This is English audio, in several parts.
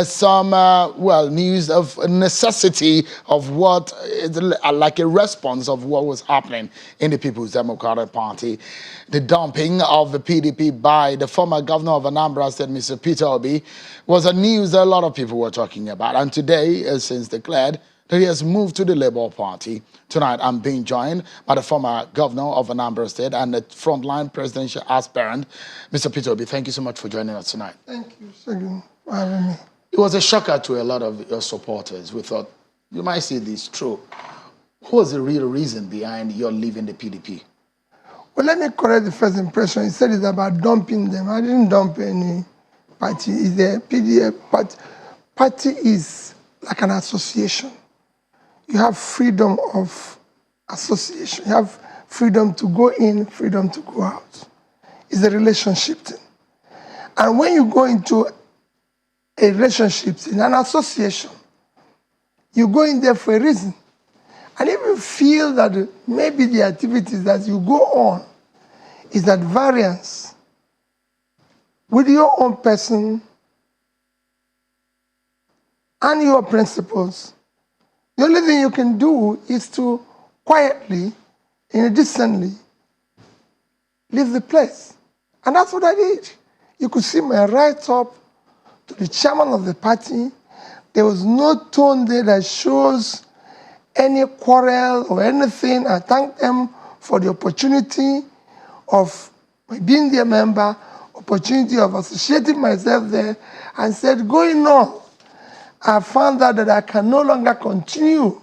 some, news of necessity of what is like a response of what was happening in the People's Democratic Party. The dumping of the PDP by the former governor of Anambra State, Mr. Peter Obi, was a news that a lot of people were talking about. And today, since declared that he has moved to the Labour Party. Tonight, I'm being joined by the former governor of Anambra State and the frontline presidential aspirant, Mr. Peter Obi. Thank you so much for joining us tonight. Thank you, Segun, for having me. It was a shocker to a lot of your supporters. We thought, you might see this true. What was the real reason behind your leaving the PDP? Well, let me correct the first impression. He said it's about dumping them. I didn't dump any party. It's the PDP party is like an association. You have freedom of association. You have freedom to go in, freedom to go out. It's a relationship thing. And when you go into a relationship in an association, you go in there for a reason. And if you feel that maybe the activities that you go on is at variance with your own person and your principles, the only thing you can do is to quietly and decently leave the place. And that's what I did. You could see my write-up to the chairman of the party. There was no tone there that shows any quarrel or anything. I thank them for the opportunity of being their member, opportunity of associating myself there, and said, going on, I found out that I can no longer continue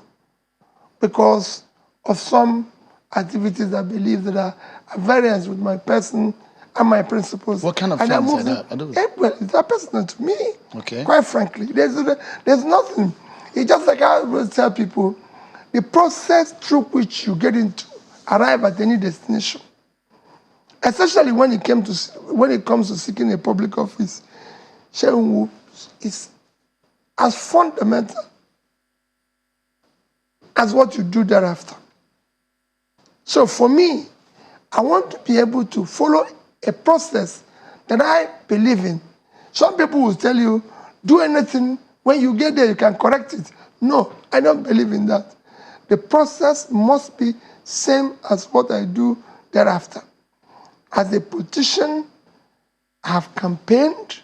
because of some activities I believe that are at variance with my person and my principles. What kind of things are that? Well, it's not personal to me. Okay. Quite frankly, there's nothing. It's just like I always tell people, the process through which you get into arrive at any destination, especially when it comes to seeking a public office, is as fundamental as what you do thereafter. So for me, I want to be able to follow a process that I believe in. Some people will tell you, do anything, when you get there, you can correct it. No, I don't believe in that. The process must be same as what I do thereafter. As a politician, I have campaigned,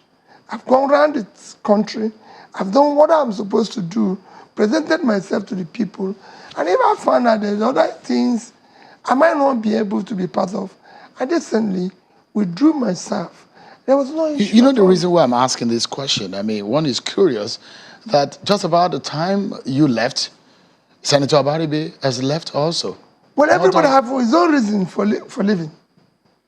I've gone around the country, I've done what I'm supposed to do, presented myself to the people, and if I find out there's other things I might not be able to be part of, I decently withdrew myself. There was no issue. You know the reason why I'm asking this question? I mean, one is curious that just about the time you left, Senator Abaribe has left also. Well, everybody has his own reason for leaving.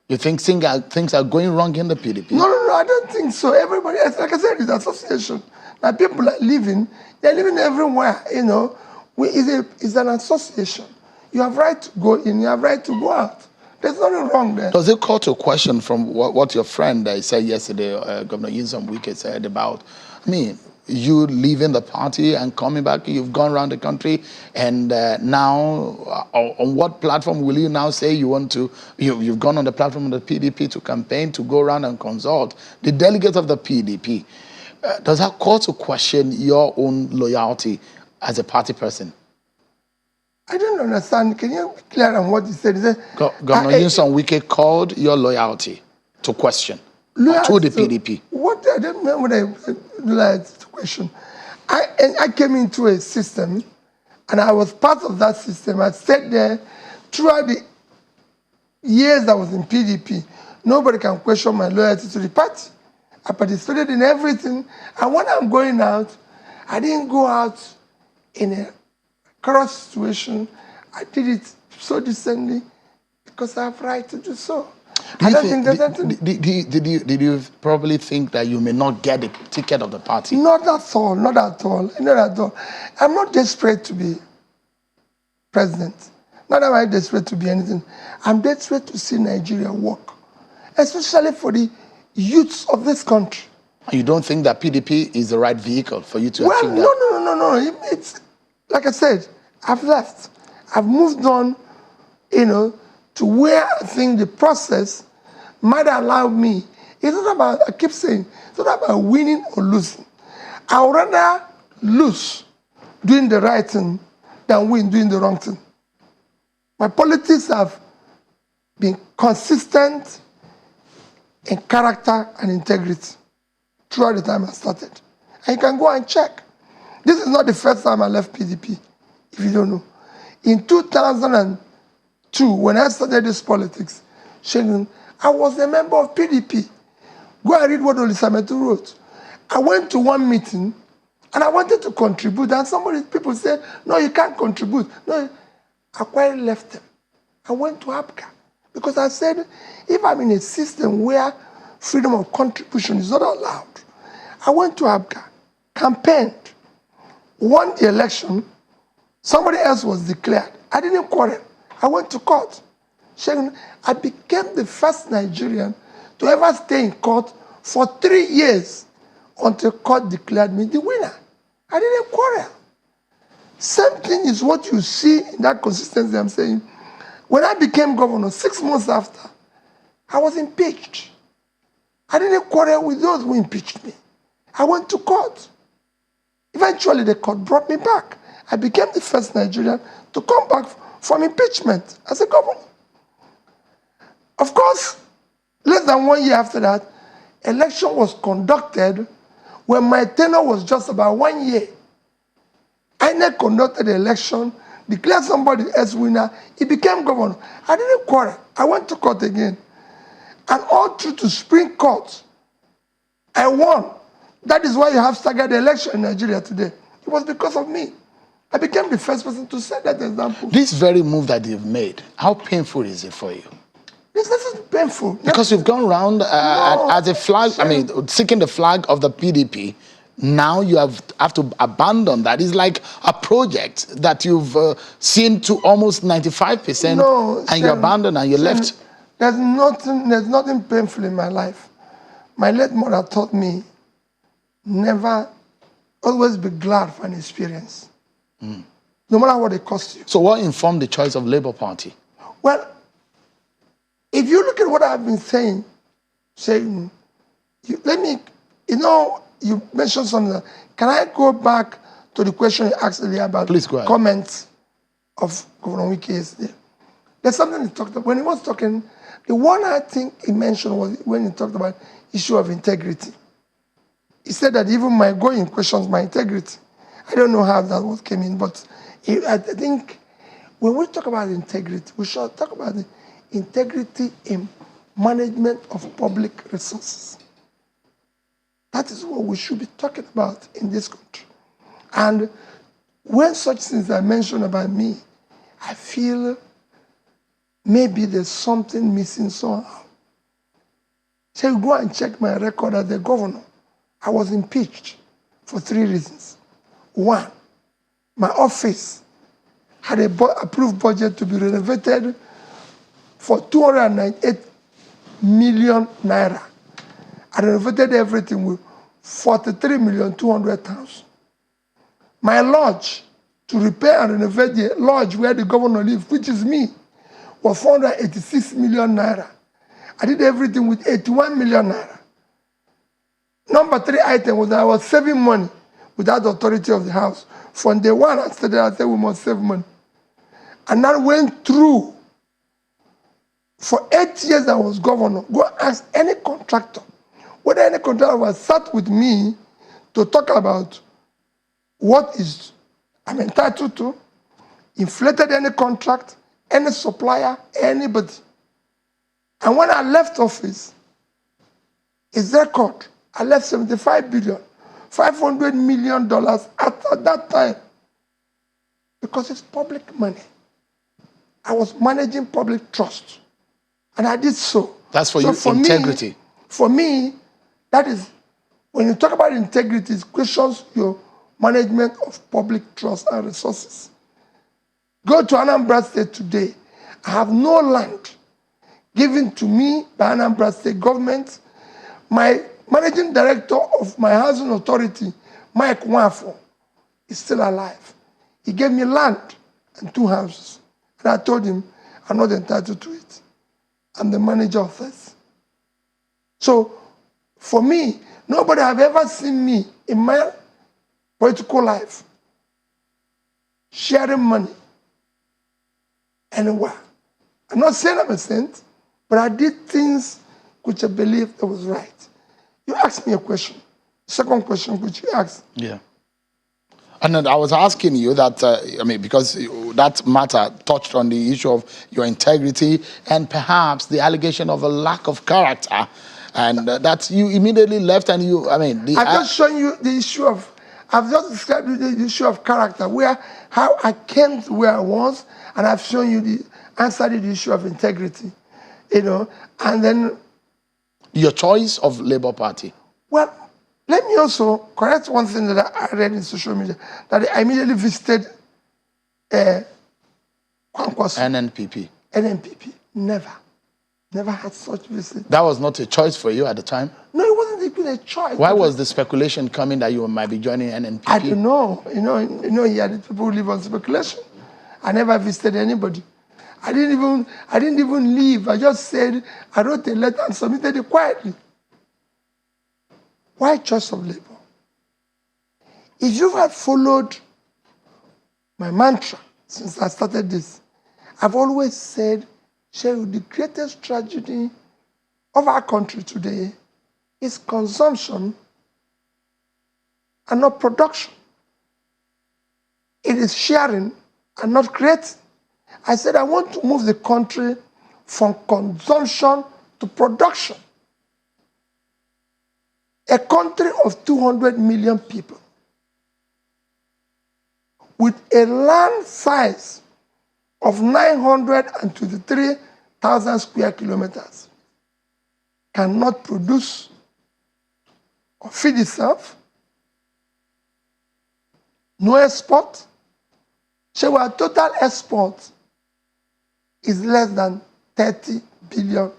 You think things are going wrong in the PDP? No, I don't think so. Everybody, like I said, it's an association. Now people are living, they're living everywhere, you know. It's an association. You have right to go in, you have right to go out. There's nothing wrong there. Does it call to question from what your friend said yesterday, Governor Yinsom Wike said about, you leaving the party and coming back, you've gone around the country, and now, on what platform will you now say you want to, you've gone on the platform of the PDP to campaign, to go around and consult the delegates of the PDP. Does that call to question your own loyalty as a party person? I don't understand. Can you be clear on what he said? He said Governor Yinsom Wike called your loyalty to question to the PDP. What I don't remember what I like to question. I came into a system, and I was part of that system. I stayed there throughout the years I was in PDP. Nobody can question my loyalty to the party. I participated in everything, and when I'm going out, I didn't go out in a cross situation. I did it so decently because I have right to do so. Did you probably think that you may not get the ticket of the party? Not at all, not at all, not at all. I'm not desperate to be president. Not am I desperate to be anything. I'm desperate to see Nigeria work, especially for the youths of this country. You don't think that PDP is the right vehicle for you to achieve that? No. It's like I said, I've left. I've moved on, to where I think the process might allow me. It's not about, I keep saying, it's not about winning or losing. I would rather lose doing the right thing than win doing the wrong thing. My politics have been consistent in character and integrity throughout the time I started. And you can go and check. This is not the first time I left PDP, if you don't know. In 2002, when I started this politics, I was a member of PDP. Go and read what Olisametu wrote. I went to one meeting and I wanted to contribute, and people said, no, you can't contribute. No, I quite left them. I went to APCA because I said, if I'm in a system where freedom of contribution is not allowed, I went to APCA, campaigned, won the election, somebody else was declared. I didn't quarrel. I went to court. I became the first Nigerian to ever stay in court for 3 years until court declared me the winner. I didn't quarrel. Same thing is what you see in that consistency I'm saying. When I became governor, 6 months after, I was impeached. I didn't quarrel with those who impeached me. I went to court. Eventually, the court brought me back. I became the first Nigerian to come back from impeachment as a governor. Of course, less than 1 year after that, election was conducted when my tenure was just about 1 year. INEC conducted the election, declared somebody as winner, he became governor. I didn't quarrel. I went to court again. And all through to Supreme Court, I won. That is why you have staggered election in Nigeria today. It was because of me. I became the first person to set that example. This very move that you've made, how painful is it for you? This isn't painful. Because you've gone around as a flag, seeking the flag of the PDP. Now you have to abandon that. It's like a project that you've seen to almost 95%, no, and you abandoned and you left. There's nothing painful in my life. My late mother taught me never, always be glad for an experience. No matter what it costs you. So what informed the choice of Labour Party? Well, if you look at what I've been saying, you mentioned something. Can I go back to the question you asked earlier about comments of Governor Wike yesterday? There's something he talked about. When he was talking, the one I think he mentioned was when he talked about issue of integrity. He said that even my going questions my integrity. I don't know how that was came in, but I think when we talk about integrity, we should talk about the integrity in management of public resources. That is what we should be talking about in this country. And when such things are mentioned about me, I feel maybe there's something missing somehow. So go and check my record as the governor. I was impeached for 3 reasons. 1, my office had a approved budget to be renovated for 298 million naira. I renovated everything with 43,200,000. My lodge, to repair and renovate the lodge where the governor lives, which is me, was 486 million naira. I did everything with 81 million naira. Number 3 item was that I was saving money without the authority of the house. From day one, I said we must save money. And that went through. For 8 years I was governor. Go ask any contractor, whether any contractor was sat with me to talk about what is I'm entitled to, inflated any contract, any supplier, anybody. And when I left office, his record, I left $75 billion, $500 million at that time, because it's public money. I was managing public trust, and I did so. That's for you, integrity. For me, that is, when you talk about integrity, it questions your management of public trust and resources. Go to Anambra State today. I have no land given to me by Anambra State government. My managing director of my housing authority, Mike Wafo, is still alive. He gave me land and 2 houses. And I told him, I'm not entitled to it. I'm the manager of this. So, for me, nobody have ever seen me in my political life, sharing money anywhere. I'm not saying I'm a saint, but I did things which I believed that was right. You asked me a question. Second question which you asked. Yeah. And then I was asking you that, because that matter touched on the issue of your integrity and perhaps the allegation of a lack of character. And that you immediately left and you, I've just shown you the issue of, I've just described the issue of character, how I came to where I was, and I've shown you the answer to the issue of integrity, and then... Your choice of Labour Party. Well, let me also correct one thing that I read in social media, that I immediately visited NNPP. NNPP. Never had such visit. That was not a choice for you at the time? No, it wasn't even a choice. Why was the speculation coming that you might be joining NNPP? I don't know. Yeah, the people who live on speculation. I never visited anybody. I didn't even leave. I just said, I wrote a letter and submitted it quietly. Why choice of Labour? If you had followed my mantra since I started this, I've always said, Cheryl, the greatest tragedy of our country today is consumption and not production. It is sharing and not creating. I said I want to move the country from consumption to production. A country of 200 million people with a land size of 923,000 square kilometers cannot produce or feed itself. No export. So our total export is less than $30 billion.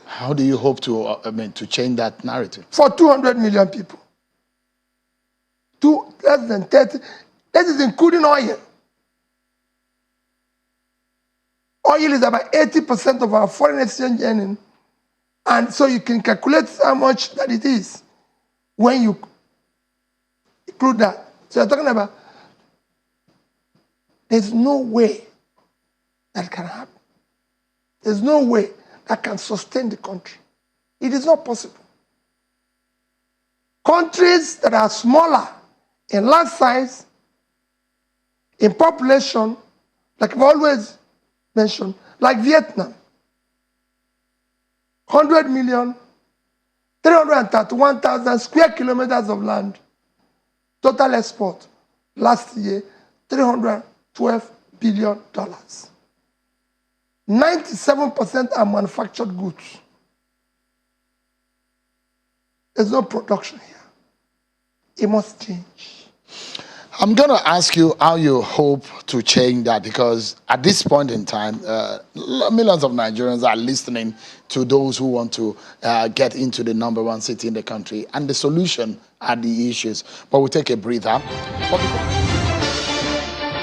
How do you hope to change that narrative? For 200 million people. Less than 30. That is including oil. Oil is about 80% of our foreign exchange earning. And so you can calculate how much that it is when you include that. So you're talking about, there's no way that can happen. There's no way that can sustain the country. It is not possible. Countries that are smaller in land size, in population, like I've always mentioned, like Vietnam, 100 million, 331,000 square kilometers of land, total export last year, $312 billion. 97% are manufactured goods. There's no production here. It must change. I'm going to ask you how you hope to change that, because at this point in time, millions of Nigerians are listening to those who want to get into the #1 city in the country, and the solution are the issues. But we'll take a breather.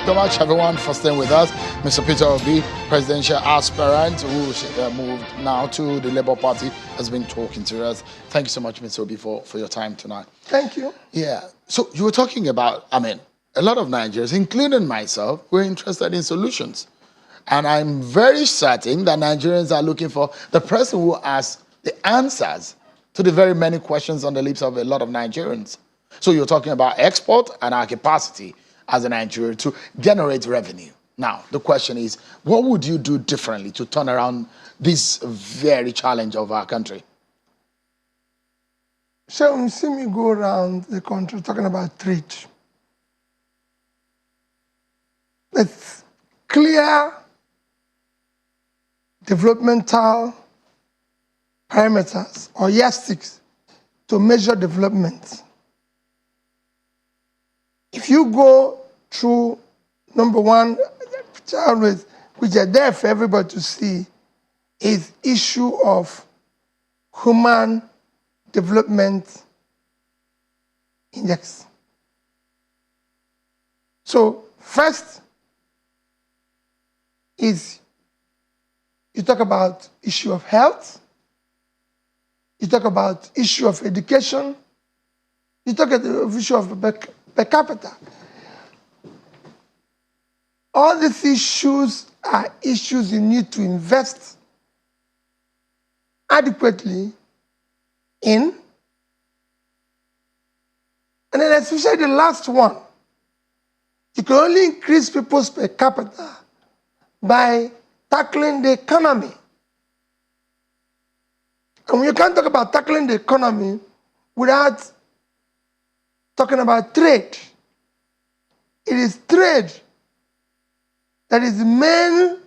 So much, everyone, for staying with us. Mr. Peter Obi, presidential aspirant who moved now to the Labour Party, has been talking to us. Thank you so much, Mr. Obi, for your time tonight. Thank you. Yeah. So you were talking about, a lot of Nigerians, including myself, were interested in solutions. And I'm very certain that Nigerians are looking for the person who has the answers to the very many questions on the lips of a lot of Nigerians. So you're talking about export and our capacity as a Nigerian to generate revenue. Now, the question is, what would you do differently to turn around this very challenge of our country? So when you see me go around the country talking about trade, it's clear developmental parameters or yardsticks to measure development. If you go through #1, which are there for everybody to see, is issue of human development index. So first is you talk about issue of health, you talk about issue of education, You talk at the issue of per capita. All these issues are issues you need to invest adequately in. And then especially the last one, you can only increase people's per capita by tackling the economy. And you can't talk about tackling the economy without talking about trade. It is trade that is the main,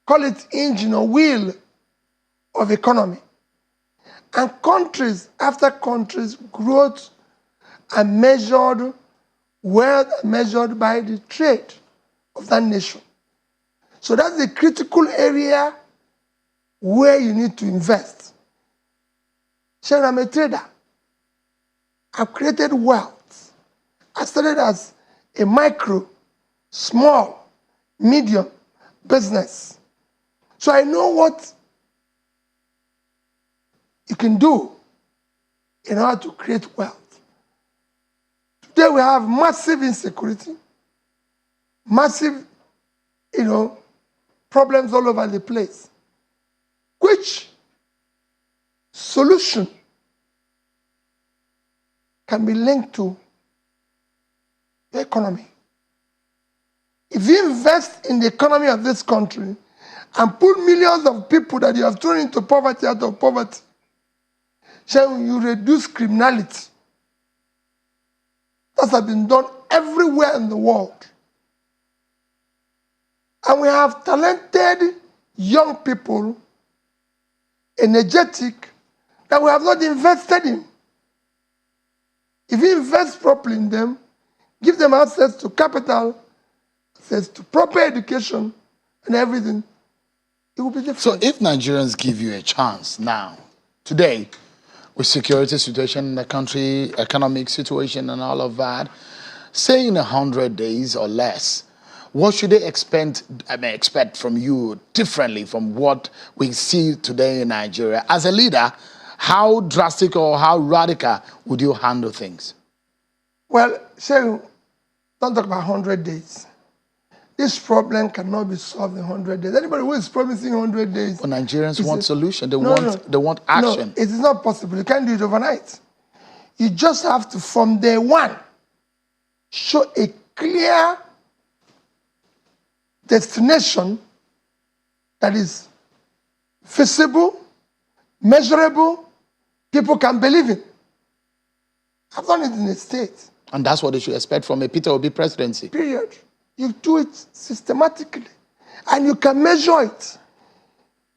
call it engine or wheel of economy. And countries after countries, growth are measured, wealth are measured by the trade of that nation. So that's the critical area where you need to invest. Sharon, I'm a trader. I've created wealth. I started as a micro, small, medium business. So I know what you can do in order to create wealth. Today we have massive insecurity, massive, problems all over the place. Which solution can be linked to the economy? If you invest in the economy of this country and put millions of people that you have thrown into poverty out of poverty, shall you reduce criminality? That has been done everywhere in the world. And we have talented young people, energetic, that we have not invested in. If you invest properly in them, give them access to capital, access to proper education and everything, it will be different. So if Nigerians give you a chance now, today, with security situation in the country, economic situation and all of that, say in 100 days or less, what should they expect from you differently from what we see today in Nigeria? As a leader, how drastic or how radical would you handle things? Well, Shehu, don't talk about 100 days. This problem cannot be solved in 100 days. Anybody who is promising 100 days... Well, Nigerians want solution. They want No, action. it is not possible. You can't do it overnight. You just have to, from day one, show a clear destination that is visible, measurable, people can believe in. I've done it in the state. And that's what they should expect from a Peter Obi presidency. Period. You do it systematically. And you can measure it.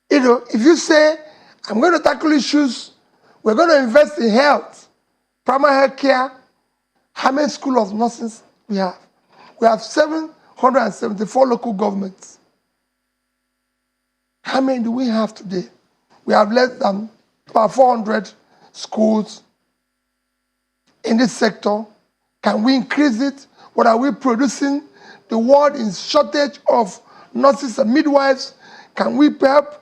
If you say, I'm going to tackle issues, we're going to invest in health, primary health care, how many schools of nurses we have? We have 774 local governments. How many do we have today? We have less than about 400 schools in this sector. Can we increase it? What are we producing? The world is shortage of nurses and midwives. Can we help?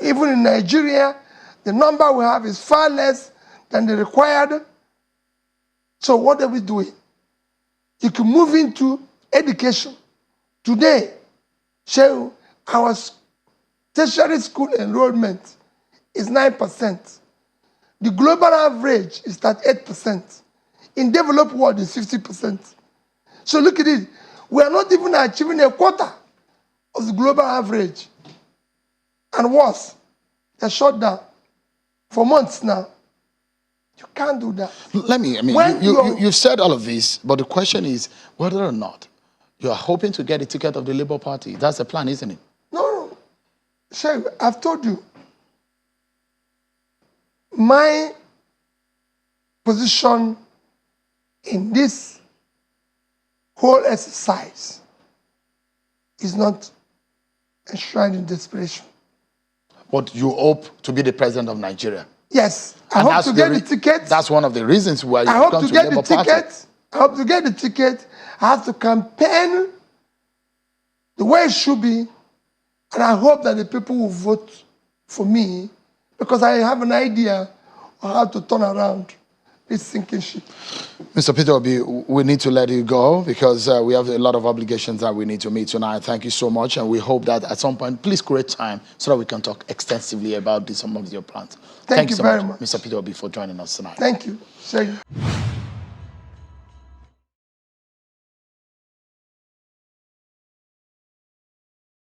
Even in Nigeria, the number we have is far less than the required. So what are we doing? You can move into education. Today, our tertiary school enrollment is 9%. The global average is at 8%. In developed world, it's 50%. So look at it. We are not even achieving a quarter of the global average. And worse, they're shut down for months now. You can't do that. You said all of this, but the question is whether or not you are hoping to get a ticket of the Labour Party. That's the plan, isn't it? No. Sheikh, I've told you. My position in this whole exercise is not enshrined in desperation. But you hope to be the president of Nigeria? Yes. I hope to get the ticket. That's one of the reasons why you I hope come to get Labour the Party. ticket. I hope to get the ticket. I have to campaign the way it should be. And I hope that the people will vote for me because I have an idea on how to turn around this sinking ship. Mr. Peter Obi, we need to let you go because we have a lot of obligations that we need to meet tonight. Thank you so much, and we hope that at some point, please create time so that we can talk extensively about some of your plans. Thank you so very much, Mr. Peter Obi, for joining us tonight. Thank you.